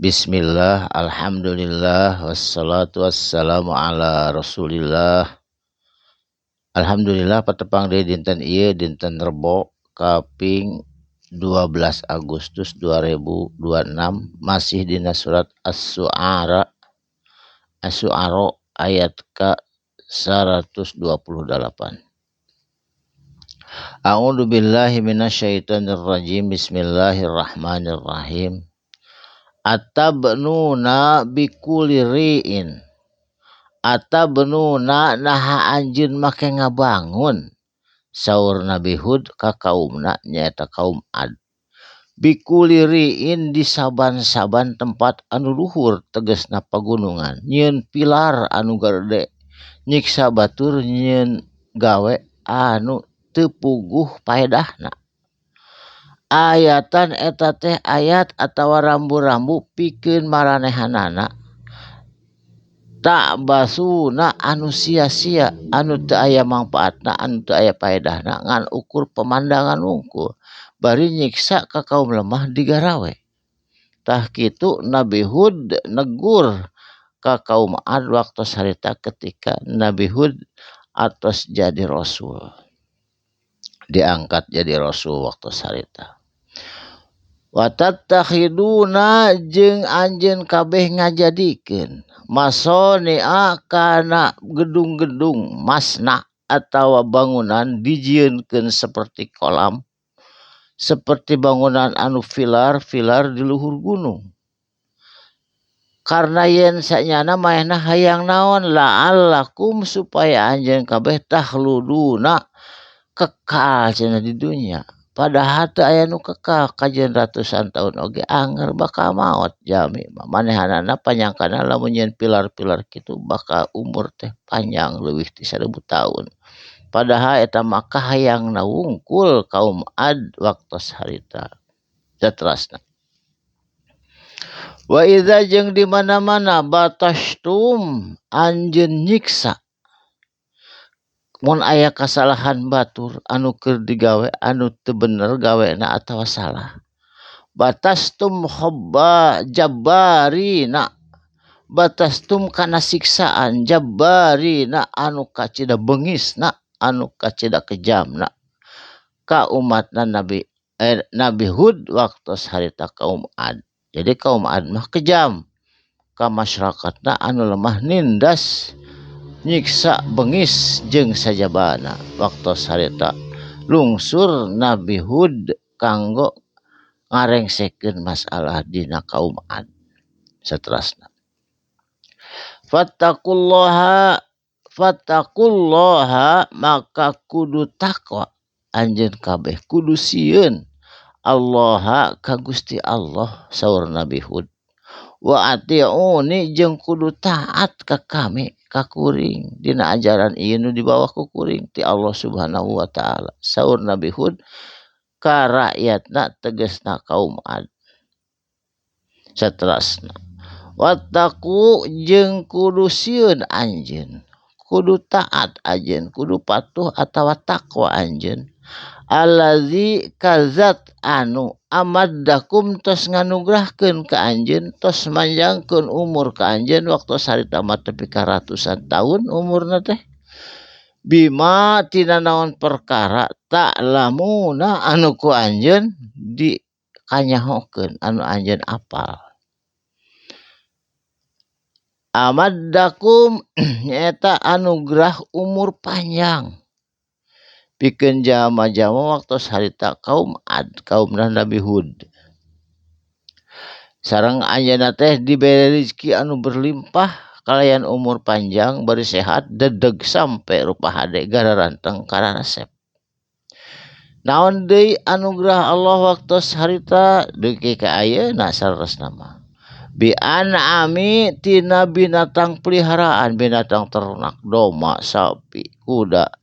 Bismillah, alhamdulillah, wassalatu wassalamu ala rasulillah. Alhamdulillah patepang deui dinten ieu dinten Rebo kaping 12 Agustus 2026 masih dina surat As-Syu'ara ayat ke 128. A'udzu billahi minasyaitonir rajim. Bismillahirrahmanirrahim. Atabnuna bikulli ri'in. Atabnuna naha anjeun make ngabangun. Saur Nabi Hud ka kaumna nyaeta kaum Ad. Bikulli ri'in di saban-saban tempat anu luhur tegasna pagunungan. Nyieun pilar anu gede. Nyiksa batur nyieun gawe anu teu puguh paedahna. Ayatan eta teh ayat atawa rambu-rambu pikeun maranehanana tak basuna anu sia-sia anu teu aya mangpaatna anu teu aya paedahna ngan ukur pemandangan wungkul bari nyiksa ka kaum lemah digarawe. Tah kitu Nabi Hud negur ka kaum Ad waktu harita ketika Nabi Hud atos jadi rasul, diangkat jadi rasul waktu harita. Watattakhiduna jeung anjeun kabeh ngajadikeun masoni'a kana gedung-gedung masna atawa bangunan dijieunkeun seperti kolam, seperti bangunan anu filar di luhur gunung. Karena yen sanyana maehna hayang naon la'allakum supaya anjeun kabeh takhluduna kekal cenah di dunia. Padahal teu aya nu kekal kajian ratusan tahun oge anger bakal maot jami. Manehanana panyangkana lamun nyeun pilar-pilar kitu bakal umur teh panjang leuwih ti 1000 tahun. Padahal eta mah kahayangna wungkul kaum Ad waktos harita. Saterasna. Wa idza jeung di mana-mana batastum anjeun nyiksa. Mun aya kasalahan batur anu keur digawe anu teu bener gawena atawa salah. Batastum hobba jabbarina. Batastum kana siksaan jabbarina anu kacida beungisna anu kacida kejamna. Ka umatna Nabi Hud waktu harita kaum Ad. Jadi kaum Ad mah kejam. Ka masyarakatna anu lemah nindas nyiksa bengis jeung sajabana waktu harita lungsur Nabi Hud kanggo ngarengsekeun masalah dina kaum Ad. Saterasna. Fattaqullaha maka kudu takwa anjeun kabeh kudu sieun Allah ka Gusti Allah saur Nabi Hud. Wa ati'uni jeung kudu taat ka kami ka kuring dina ajaran ieu nu dibawa ku kuring ti Allah Subhanahu wa taala saur Nabi Hud ka rakyatna tegasna kaum Ad. Saterasna. Wattaqu jeung kudu sieun anjeun kudu taat anjeun kudu patuh atawa takwa anjeun allazi kazat anu amaddakum tos nganugrahkeun ka anjeun tos manjangkeun umur ka anjeun waktu sarita mah tepi ka ratusan tahun umurna teh bima tina naon perkara ta'lamuna anu ku anjeun dikanyahokeun anu anjeun apal. Amaddakum nyaeta anugerah umur panjang pikeun jalma-jalma waktu harita kaum Ad kaumna Nabi Hud. Sareng anjeunna teh dibere rezeki anu berlimpah kalayan umur panjang bari sehat dedeg sampe rupa hade gararanteng kana resep. Naon deui anugerah Allah waktu harita deuki ka ayeuna saresna mah. Bi an'ami tina binatang peliharaan binatang ternak domba sapi kuda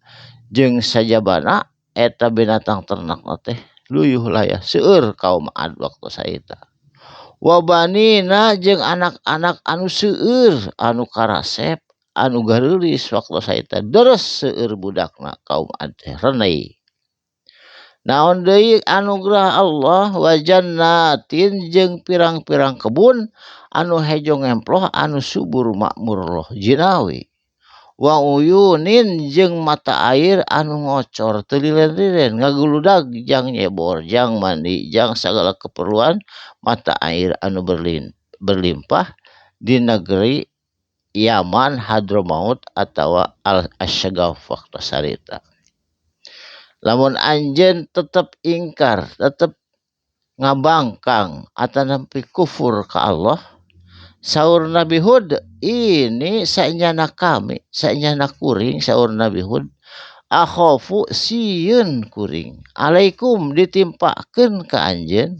jeung sajabana eta binatang ternak teh luyuh layah seueur kaum Ad waktu saita. Wa banina jeung anak-anak anu seueur anu karasep anu gareulis waktu saita deres seueur budakna kaum Ad teh renei. Naon deui anugerah Allah wa jannatin jeung pirang-pirang kebun anu hejo ngemploh anu subur makmur loh jinawi. Wa uyunin jeung mata air anu ngocor teu lilen-lilen ngaguludag jang nyebor jang mandi jang sagala keperluan mata air anu berlimpah di negeri Yaman Hadramaut atawa Al-Asyagaf waktu sarita. Lamun anjeun tetep ingkar, tetep ngabangkang atau nempi kufur ke Allah, saur Nabi Hud, ini sanyana kami, sanyana kuring saur Nabi Hud, akhofu sieun kuring, alaikum ditimpakeun ka anjeun,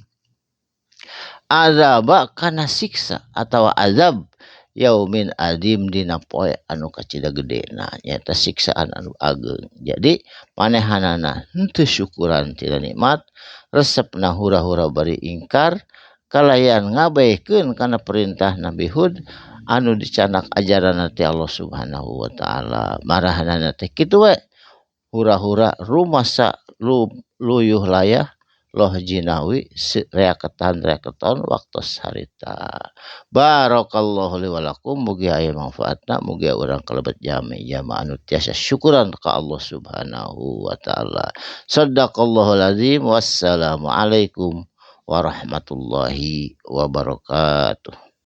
azaba kana siksa atau azab yaumin adim dina poe anu kacida gedena nyata siksaan anu ageng. Jadi manehanana henteu syukuran tina nikmat, resepna hura-hura bari ingkar, kalayan ngabaekeun kana perintah Nabi Hud anu dicanak ajaran ti Allah Subhanahu wa taala. Marahanana teh kitu we hura-hura rumasa luyuh layah loh jinawi reaketan waktu harita. Barakallahu li wa lakum, mugi aya manfaatna, mugi urang kalebet jami jamaah anu tiasa syukuran ka Allah Subhanahu wa taala. Shadaqallahul azim. Wassalamu alaikum warahmatullahi wabarakatuh.